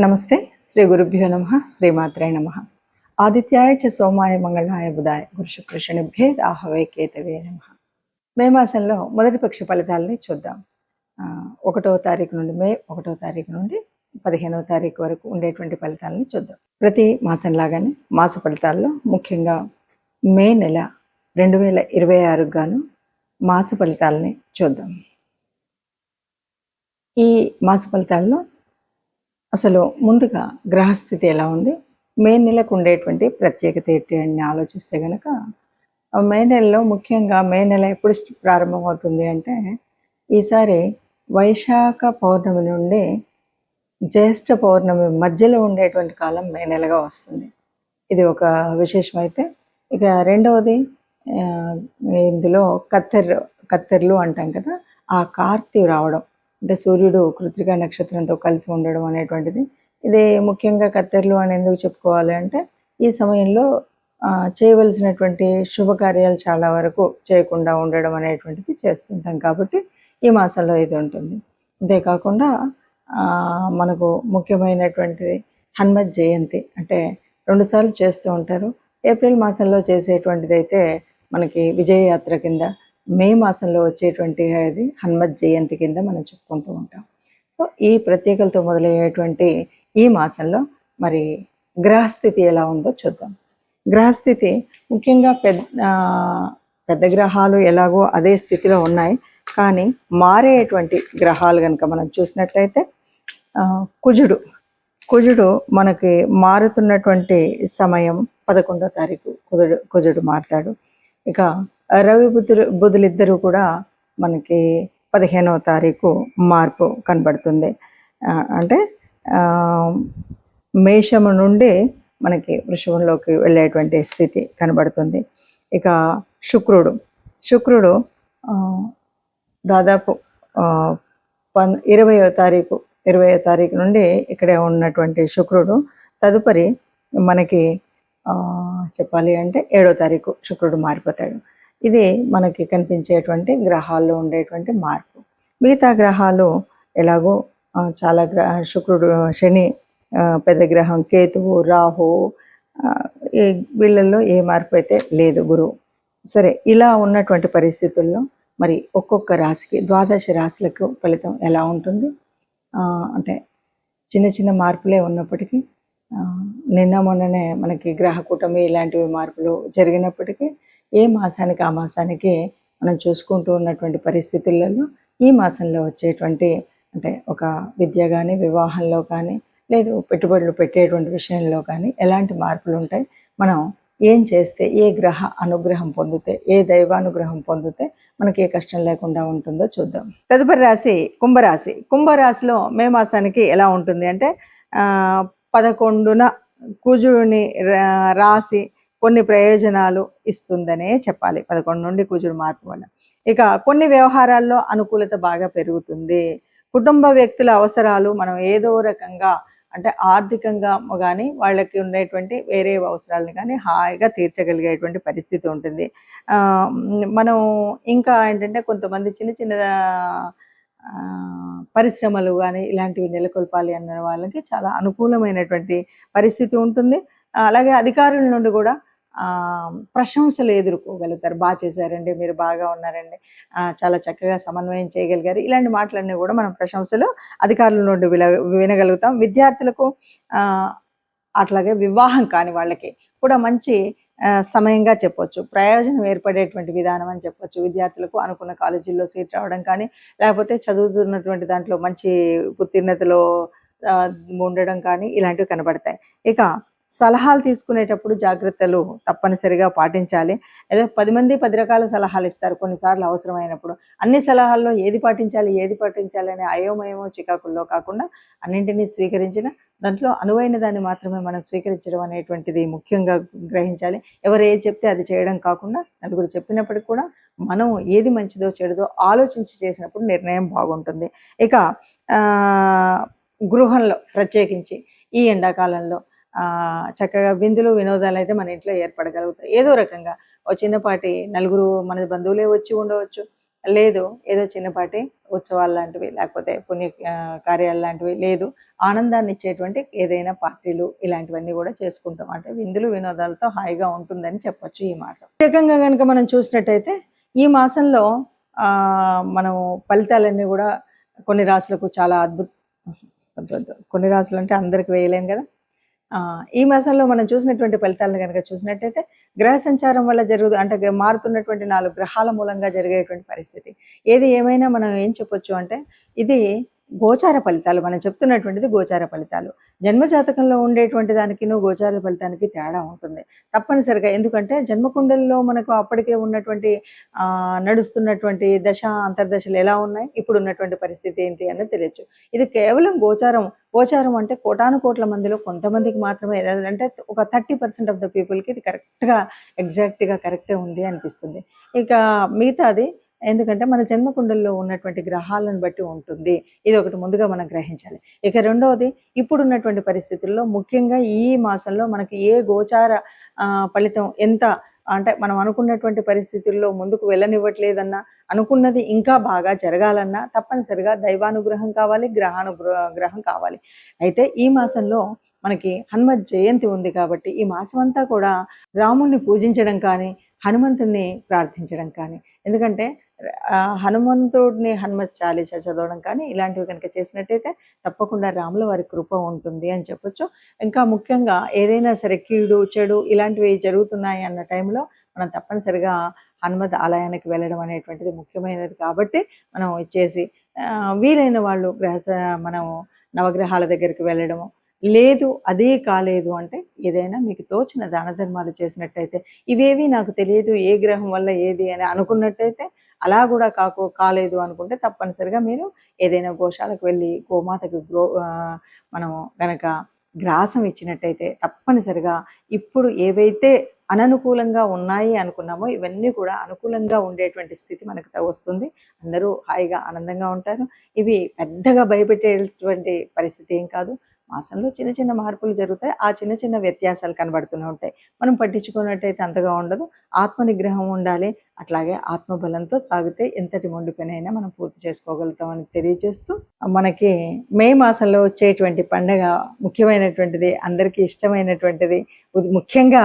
నమస్తే. శ్రీ గురుభ్యో నమః. శ్రీమాత్రే నమః. ఆదిత్యాయ చ సోమాయ మంగళాయ బుధాయ గురు శుక్ర శనిభ్యే రాహవే కేతవే నమః. మే మాసంలో మొదటి పక్ష ఫలితాలని చూద్దాం. 1వ తారీఖు నుండి మే 1వ తారీఖు నుండి 15వ తారీఖు వరకు ఉండేటువంటి ఫలితాలని చూద్దాం. ప్రతి మాసం లాగానే మాస ఫలితాల్లో ముఖ్యంగా మే నెల 2026 గాను మాస ఫలితాలని చూద్దాం. ఈ మాస ఫలితాల్లో అసలు ముందుగా గ్రహస్థితి ఎలా ఉంది, మే నెలకు ఉండేటువంటి ప్రత్యేకత ఏంటి అని ఆలోచిస్తే కనుక మే నెలలో ముఖ్యంగా మే నెల ఎప్పుడు ప్రారంభమవుతుంది అంటే ఈసారి వైశాఖ పౌర్ణమి నుండి జ్యేష్ఠ పౌర్ణమి మధ్యలో ఉండేటువంటి కాలం మే నెలగా వస్తుంది. ఇది ఒక విశేషమైతే ఇక రెండవది ఇందులో కత్తెర్లు అంటాం కదా, ఆ కార్తీ రావడం అంటే సూర్యుడు కృత్తిక నక్షత్రంతో కలిసి ఉండడం అనేటువంటిది. ఇది ముఖ్యంగా కత్తెర్లు అని ఎందుకు చెప్పుకోవాలి అంటే ఈ సమయంలో చేయవలసినటువంటి శుభకార్యాలు చాలా వరకు చేయకుండా ఉండడం అనేటువంటిది చేస్తుంటాం కాబట్టి ఈ మాసంలో ఇది ఉంటుంది. అంతేకాకుండా మనకు ముఖ్యమైనటువంటిది హనుమత్ జయంతి, అంటే 2 సార్లు చేస్తూ ఉంటారు. ఏప్రిల్ మాసంలో చేసేటువంటిది అయితే మనకి విజయయాత్ర కింద, మే మాసంలో వచ్చేటువంటి అది హనుమత్ జయంతి కింద మనం చెప్పుకుంటూ ఉంటాం. సో ఈ ప్రత్యేకలతో మొదలయ్యేటువంటి ఈ మాసంలో మరి గ్రహస్థితి ఎలా ఉందో చూద్దాం. గ్రహస్థితి ముఖ్యంగా పెద్ద గ్రహాలు ఎలాగో అదే స్థితిలో ఉన్నాయి, కానీ మారేటువంటి గ్రహాలు కనుక మనం చూసినట్లయితే కుజుడు మనకి మారుతున్నటువంటి సమయం 11వ తారీఖు కుజుడు మారుతాడు. ఇక రవి బుధులిద్దరూ కూడా మనకి 15వ తారీఖు మార్పు కనబడుతుంది. అంటే మేషము నుండి మనకి వృషభంలోకి వెళ్ళేటువంటి స్థితి కనబడుతుంది. ఇక శుక్రుడు దాదాపు 20వ తారీఖు నుండి ఇక్కడే ఉన్నటువంటి శుక్రుడు తదుపరి మనకి చెప్పాలి అంటే 7వ తారీఖు శుక్రుడు మారిపోతాడు. ఇది మనకి కనిపించేటువంటి గ్రహాల్లో ఉండేటువంటి మార్పు. మిగతా గ్రహాలు ఎలాగో చాలా శుక్రుడు, శని పెద్ద గ్రహం, కేతువు, రాహు, వీళ్ళల్లో ఏ మార్పు అయితే లేదు, గురువు. సరే, ఇలా ఉన్నటువంటి పరిస్థితుల్లో మరి ఒక్కొక్క రాశికి 12 రాశులకు ఫలితం ఎలా ఉంటుంది అంటే చిన్న చిన్న మార్పులే ఉన్నప్పటికీ నిన్న మొన్ననే మనకి గ్రహ కూటమి ఇలాంటివి మార్పులు జరిగినప్పటికీ ఏ మాసానికి ఆ మాసానికి మనం చూసుకుంటూ ఉన్నటువంటి పరిస్థితులలో ఈ మాసంలో వచ్చేటువంటి అంటే ఒక విద్య కానీ, వివాహంలో కానీ, లేదు పెట్టుబడులు పెట్టేటువంటి విషయంలో కానీ ఎలాంటి మార్పులు ఉంటాయి, మనం ఏం చేస్తే, ఏ గ్రహ అనుగ్రహం పొందితే, ఏ దైవానుగ్రహం పొందితే మనకి ఏ కష్టం లేకుండా ఉంటుందో చూద్దాం. తదుపరి రాశి కుంభరాశి. కుంభరాశిలో మే మాసానికి ఎలా ఉంటుంది అంటే 11న కుజుడిని రాశి కొన్ని ప్రయోజనాలు ఇస్తుందనే చెప్పాలి. 11 నుండి కుజుడు మార్పు వల్ల ఇక కొన్ని వ్యవహారాల్లో అనుకూలత బాగా పెరుగుతుంది. కుటుంబ వ్యక్తుల అవసరాలు మనం ఏదో రకంగా అంటే ఆర్థికంగా కానీ వాళ్ళకి ఉండేటువంటి వేరే అవసరాలను కానీ హాయిగా తీర్చగలిగేటువంటి పరిస్థితి ఉంటుంది. మనం ఇంకా ఏంటంటే కొంతమంది చిన్న చిన్న పరిశ్రమలు కానీ ఇలాంటివి నెలకొల్పాలి అన్న వాళ్ళకి చాలా అనుకూలమైనటువంటి పరిస్థితి ఉంటుంది. అలాగే అధికారుల నుండి కూడా ప్రశంసలు ఎదుర్కోగలుగుతారు. బాగా చేశారండి, మీరు బాగా ఉన్నారండి, చాలా చక్కగా సమన్వయం చేయగలిగారు, ఇలాంటి మాటలన్నీ కూడా మనం ప్రశంసలు అధికారుల నుండి వినగలుగుతాం. విద్యార్థులకు అట్లాగే వివాహం కాని వాళ్ళకి కూడా మంచి సమయంగా చెప్పొచ్చు. ప్రయోజనం ఏర్పడేటువంటి విధానం అని చెప్పొచ్చు. విద్యార్థులకు అనుకున్న కాలేజీల్లో సీట్ రావడం కానీ, లేకపోతే చదువుతున్నటువంటి దాంట్లో మంచి ఉత్తీర్ణతలో ఉండడం కానీ ఇలాంటివి కనబడతాయి. ఇక సలహాలు తీసుకునేటప్పుడు జాగ్రత్తలు తప్పనిసరిగా పాటించాలి. ఏదో 10 మంది 10 రకాల సలహాలు ఇస్తారు కొన్నిసార్లు అవసరమైనప్పుడు. అన్ని సలహాల్లో ఏది పాటించాలి అనే అయోమయమో చికాకుల్లో కాకుండా అన్నింటినీ స్వీకరించిన దాంట్లో అనువైన దాన్ని మాత్రమే మనం స్వీకరించడం అనేటువంటిది ముఖ్యంగా గ్రహించాలి. ఎవరు ఏది చెప్తే అది చేయడం కాకుండా నలుగురు చెప్పినప్పటికీ కూడా మనం ఏది మంచిదో చెడుదో ఆలోచించి చేసినప్పుడు నిర్ణయం బాగుంటుంది. ఇక గృహంలో ప్రత్యేకించి ఈ ఎండాకాలంలో చక్కగా విందులు వినోదాలు అయితే మన ఇంట్లో ఏర్పడగలుగుతాయి. ఏదో రకంగా ఓ చిన్నపాటి నలుగురు మన బంధువులే వచ్చి ఉండవచ్చు, లేదు ఏదో చిన్నపాటి ఉత్సవాలు లాంటివి లేకపోతే పుణ్య కార్యాలు లాంటివి, లేదు ఆనందాన్ని ఇచ్చేటువంటి ఏదైనా పార్టీలు ఇలాంటివన్నీ కూడా చేసుకుంటాం. అంటే విందులు వినోదాలతో హాయిగా ఉంటుందని చెప్పొచ్చు ఈ మాసం. ప్రత్యేకంగా కనుక మనం చూసినట్టయితే ఈ మాసంలో మనం ఫలితాలన్నీ కూడా కొన్ని రాశులకు చాలా కొన్ని రాశులు అంటే అందరికి వేయలేం కదా. ఈ మాసంలో మనం చూసినటువంటి ఫలితాలను కనుక చూసినట్టయితే గ్రహ సంచారం వల్ల అంటే మారుతున్నటువంటి 4 గ్రహాల మూలంగా జరిగేటువంటి పరిస్థితి. ఏది ఏమైనా మనం ఏం చెప్పొచ్చు అంటే ఇది గోచార ఫలితాలు. మనం చెప్తున్నటువంటిది గోచార ఫలితాలు. జన్మజాతకంలో ఉండేటువంటి దానికి గోచార ఫలితానికి తేడా ఉంటుంది తప్పనిసరిగా. ఎందుకంటే జన్మకుండల్లో మనకు అప్పటికే ఉన్నటువంటి నడుస్తున్నటువంటి దశ అంతర్దశలు ఎలా ఉన్నాయి, ఇప్పుడు ఉన్నటువంటి పరిస్థితి ఏంటి అనేది తెలియచ్చు. ఇది కేవలం గోచారం. గోచారం అంటే కోటాను కోట్ల మందిలో కొంతమందికి మాత్రమే, అంటే ఒక 30% ఆఫ్ ద పీపుల్కి ఇది కరెక్ట్గా ఎగ్జాక్ట్గా కరెక్టే ఉంది అనిపిస్తుంది. ఇక మిగతాది ఎందుకంటే మన జన్మకుండల్లో ఉన్నటువంటి గ్రహాలను బట్టి ఉంటుంది. ఇది ఒకటి ముందుగా మనం గ్రహించాలి. ఇక రెండవది, ఇప్పుడున్నటువంటి పరిస్థితుల్లో ముఖ్యంగా ఈ మాసంలో మనకి ఏ గోచార ఫలితం ఎంత అంటే మనం అనుకున్నటువంటి పరిస్థితుల్లో ముందుకు వెళ్ళనివ్వట్లేదన్నా, అనుకున్నది ఇంకా బాగా జరగాలన్నా తప్పనిసరిగా దైవానుగ్రహం కావాలి, గ్రహం కావాలి. అయితే ఈ మాసంలో మనకి హనుమత్ జయంతి ఉంది కాబట్టి ఈ మాసం అంతా కూడా రాముణ్ణి పూజించడం కానీ, హనుమంతుడిని ప్రార్థించడం కానీ, ఎందుకంటే హనుమంతుడిని హనుమత్ చాలీస చదవడం కానీ ఇలాంటివి కనుక చేసినట్టయితే తప్పకుండా రాముల వారి కృప ఉంటుంది అని చెప్పొచ్చు. ఇంకా ముఖ్యంగా ఏదైనా సరే కీడు చెడు ఇలాంటివి జరుగుతున్నాయి అన్న టైంలో మనం తప్పనిసరిగా హనుమత్ ఆలయానికి వెళ్ళడం అనేటువంటిది ముఖ్యమైనది. కాబట్టి మనం ఇచ్చేసి వీలైన వాళ్ళు మనం నవగ్రహాల దగ్గరికి వెళ్ళడము, లేదు అదే కాలేదు అంటే ఏదైనా మీకు తోచిన దాన ధర్మాలు చేసినట్టయితే, ఇవేవి నాకు తెలియదు ఏ గ్రహం వల్ల ఏది అని అనుకున్నట్టయితే, అలా కూడా కాలేదు అనుకుంటే తప్పనిసరిగా మీరు ఏదైనా గోశాలకు వెళ్ళి గోమాతకి మనం కనుక గ్రాసం ఇచ్చినట్టయితే తప్పనిసరిగా ఇప్పుడు ఏవైతే అననుకూలంగా ఉన్నాయి అనుకున్నామో ఇవన్నీ కూడా అనుకూలంగా ఉండేటువంటి స్థితి మనకు వస్తుంది. అందరూ హాయిగా ఆనందంగా ఉంటారు. ఇవి పెద్దగా భయపెట్టేటువంటి పరిస్థితి ఏం కాదు. మాసంలో చిన్న చిన్న మార్పులు జరుగుతాయి. ఆ చిన్న చిన్న వ్యత్యాసాలు కనబడుతూనే ఉంటాయి. మనం పట్టించుకున్నట్టయితే అంతగా ఉండదు. ఆత్మ నిగ్రహం ఉండాలి. అట్లాగే ఆత్మబలంతో సాగితే ఎంతటి మొండి పనైనా మనం పూర్తి చేసుకోగలుగుతామని తెలియజేస్తూ, మనకి మే మాసంలో వచ్చేటువంటి పండగ ముఖ్యమైనటువంటిది, అందరికీ ఇష్టమైనటువంటిది, ముఖ్యంగా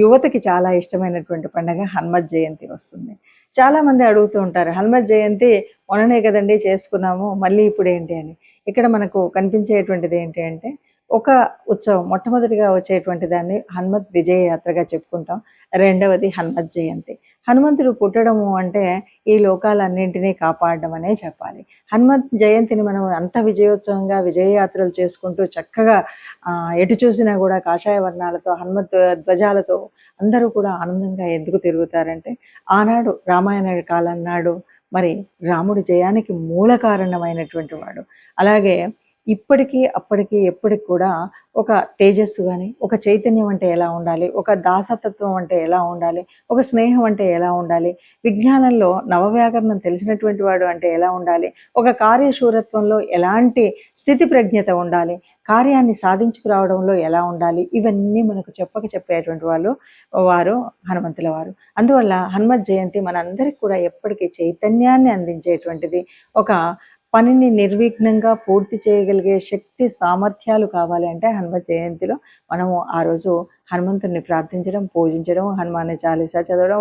యువతకి చాలా ఇష్టమైనటువంటి పండగ హనుమత్ జయంతి వస్తుంది. చాలామంది అడుగుతూ ఉంటారు, హనుమత్ జయంతి మొన్ననే కదండి చేసుకున్నాము, మళ్ళీ ఇప్పుడు ఏంటి అని. ఇక్కడ మనకు కనిపించేటువంటిది ఏంటి అంటే ఒక ఉత్సవం. మొట్టమొదటిగా వచ్చేటువంటి దాన్ని హనుమత్ విజయ యాత్రగా చెప్పుకుంటాం. రెండవది హనుమత్ జయంతి. హనుమంతుడు పుట్టడము అంటే ఈ లోకాలన్నింటినీ కాపాడడం అనే చెప్పాలి. హనుమత్ జయంతిని మనం అంత విజయోత్సవంగా విజయయాత్రలు చేసుకుంటూ చక్కగా ఎటు చూసినా కూడా కాషాయ వర్ణాలతో హనుమత్ ధ్వజాలతో అందరూ కూడా ఆనందంగా ఎందుకు తిరుగుతారంటే, ఆనాడు రామాయణ కాలం నాడు మరి రాముడి జయానికి మూల కారణమైనటువంటి వాడు. అలాగే ఇప్పటికీ అప్పటికి ఎప్పటికి కూడా ఒక తేజస్సు కానీ, ఒక చైతన్యం అంటే ఎలా ఉండాలి, ఒక దాసతత్వం అంటే ఎలా ఉండాలి, ఒక స్నేహం అంటే ఎలా ఉండాలి, విజ్ఞానంలో నవవ్యాకరణం తెలిసినటువంటి వాడు అంటే ఎలా ఉండాలి, ఒక కార్యశూరత్వంలో ఎలాంటి స్థితి ప్రజ్ఞత ఉండాలి, కార్యాన్ని సాధించుకురావడంలో ఎలా ఉండాలి, ఇవన్నీ మనకు చెప్పేటువంటి వారు హనుమంతుల వారు. అందువల్ల హనుమత్ జయంతి మనందరికీ కూడా ఎప్పటికీ చైతన్యాన్ని అందించేటువంటిది. ఒక పనిని నిర్విఘ్నంగా పూర్తి చేయగలిగే శక్తి సామర్థ్యాలు కావాలి అంటే హనుమత్ జయంతిలో మనము ఆ రోజు హనుమంతుడిని ప్రార్థించడం, పూజించడం, హనుమాన్ చాలీసా చదవడం,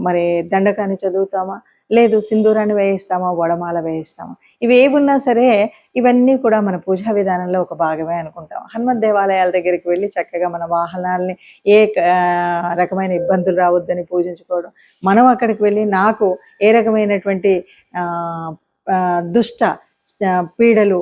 మరి దండకాన్ని చదువుతామా, లేదు సింధూరాన్ని వేయిస్తామా, వడమాల వేయిస్తామా, ఇవి ఏమున్నా సరే ఇవన్నీ కూడా మన పూజా విధానంలో ఒక భాగమే అనుకుంటాం. హనుమత్ దేవాలయాల దగ్గరికి వెళ్ళి చక్కగా మన వాహనాలని ఏ రకమైన ఇబ్బందులు రావద్దని పూజించుకోవడం, మనం అక్కడికి వెళ్ళి నాకు ఏ రకమైనటువంటి దుష్ట పీడలు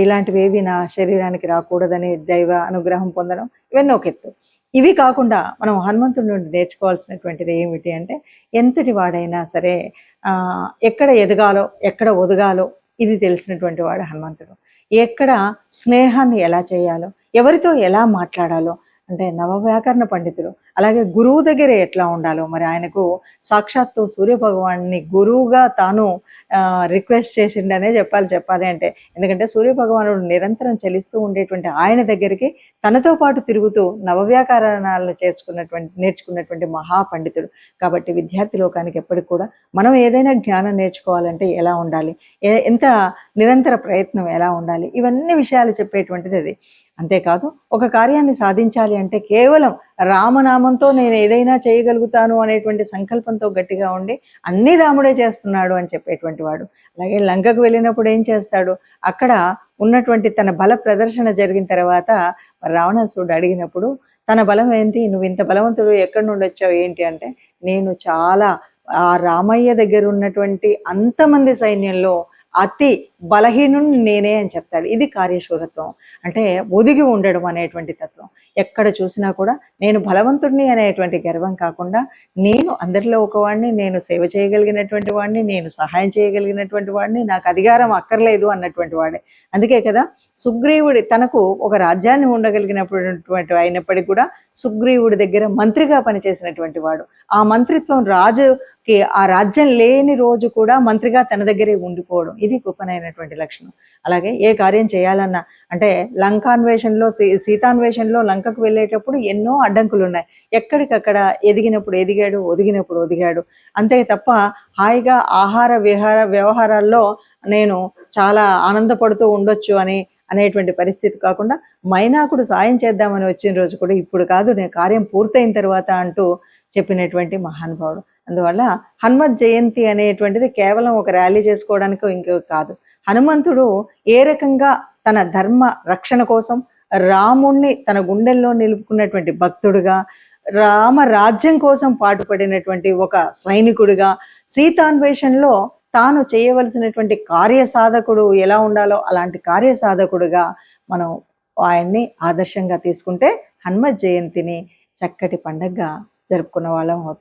ఇలాంటివి ఏవి నా శరీరానికి రాకూడదని దైవ అనుగ్రహం పొందడం, ఇవన్నీ ఒక ఎత్తు. ఇవి కాకుండా మనం హనుమంతుడి నుండి నేర్చుకోవాల్సినటువంటిది ఏమిటి అంటే, ఎంతటి వాడైనా సరే ఎక్కడ ఎదగాలో ఎక్కడ ఒదగాలో ఇది తెలిసినటువంటి వాడు హనుమంతుడు. ఎక్కడ స్నేహాన్ని ఎలా చేయాలో, ఎవరితో ఎలా మాట్లాడాలో, అంటే నవవ్యాకరణ పండితుడు అలాగే గురువు దగ్గర ఎట్లా ఉండాలో, మరి ఆయనకు సాక్షాత్తు సూర్యభగవాన్ని గురువుగా తాను రిక్వెస్ట్ చేసిండనే చెప్పాలి అంటే. ఎందుకంటే సూర్యభగవానుడు నిరంతరం చలిస్తూ ఉండేటువంటి ఆయన దగ్గరికి తనతో పాటు తిరుగుతూ నవవ్యాకరణాలను నేర్చుకున్నటువంటి మహాపండితుడు. కాబట్టి విద్యార్థి లోకానికి ఎప్పటికి కూడా మనం ఏదైనా జ్ఞానం నేర్చుకోవాలంటే ఎలా ఉండాలి, ఎంత నిరంతర ప్రయత్నం ఎలా ఉండాలి, ఇవన్నీ విషయాలు చెప్పేటువంటిది అది. అంతేకాదు ఒక కార్యాన్ని సాధించాలి అంటే కేవలం రామనామంతో నేను ఏదైనా చేయగలుగుతాను అనేటువంటి సంకల్పంతో గట్టిగా ఉండి అన్నీ రాముడే చేస్తున్నాడు అని చెప్పేటువంటి వాడు. అలాగే లంకకు వెళ్ళినప్పుడు ఏం చేస్తాడు, అక్కడ ఉన్నటువంటి తన బల ప్రదర్శన జరిగిన తర్వాత రావణాసురుడు అడిగినప్పుడు తన బలం ఏంటి, నువ్వు ఇంత బలవంతుడు ఎక్కడి నుండి వచ్చావు ఏంటి అంటే, నేను చాలా ఆ రామయ్య దగ్గర ఉన్నటువంటి అంతమంది సైన్యంలో అతి బలహీనుని నేనే అని చెప్తాడు. ఇది కార్యశూరత్వం అంటే ఒదిగి ఉండడం అనేటువంటి తత్వం. ఎక్కడ చూసినా కూడా నేను బలవంతుడిని అనేటువంటి గర్వం కాకుండా నేను అందరిలో ఒకవాడిని, నేను సేవ చేయగలిగినటువంటి వాడిని, నేను సహాయం చేయగలిగినటువంటి వాడిని, నాకు అధికారం అక్కర్లేదు అన్నటువంటి వాడే. అందుకే కదా సుగ్రీవుడి తనకు ఒక రాజ్యాన్ని ఉండగలిగినటువంటి అయినప్పటికీ కూడా సుగ్రీవుడి దగ్గర మంత్రిగా పనిచేసినటువంటి వాడు. ఆ మంత్రిత్వం రాజుకి ఆ రాజ్యం లేని రోజు కూడా మంత్రిగా తన దగ్గరే ఉండిపోవడం, ఇది గొప్పనైనటువంటి లక్షణం. అలాగే ఏ కార్యం చేయాలన్నా అంటే లంకాన్వేషణలో సీతాన్వేషణలో లంకకు వెళ్ళేటప్పుడు ఎన్నో అడ్డంకులు ఉన్నాయి. ఎక్కడికక్కడ ఎదిగినప్పుడు ఎదిగాడు, ఒదిగినప్పుడు ఒదిగాడు. అంతే తప్ప హాయిగా ఆహార వ్యవహారాల్లో నేను చాలా ఆనందపడుతూ ఉండొచ్చు అనేటువంటి పరిస్థితి కాకుండా మైనాకుడు సాయం చేద్దామని వచ్చిన రోజు కూడా ఇప్పుడు కాదు, నేను కార్యం పూర్తయిన తర్వాత అంటూ చెప్పినటువంటి మహానుభావుడు. అందువల్ల హనుమత్ జయంతి అనేటువంటిది కేవలం ఒక ర్యాలీ చేసుకోవడానికి ఇంకో కాదు. హనుమంతుడు ఏ రకంగా తన ధర్మ రక్షణ కోసం రాముణ్ణి తన గుండెల్లో నిలుపుకున్నటువంటి భక్తుడుగా, రామరాజ్యం కోసం పాటుపడినటువంటి ఒక సైనికుడిగా, సీతాన్వేషణలో తాను చేయవలసినటువంటి కార్యసాధకుడు ఎలా ఉండాలో అలాంటి కార్యసాధకుడుగా మనం ఆయన్ని ఆదర్శంగా తీసుకుంటే హనుమత్ జయంతిని చక్కటి పండగగా జరుపుకున్న వాళ్ళం అవుతాం.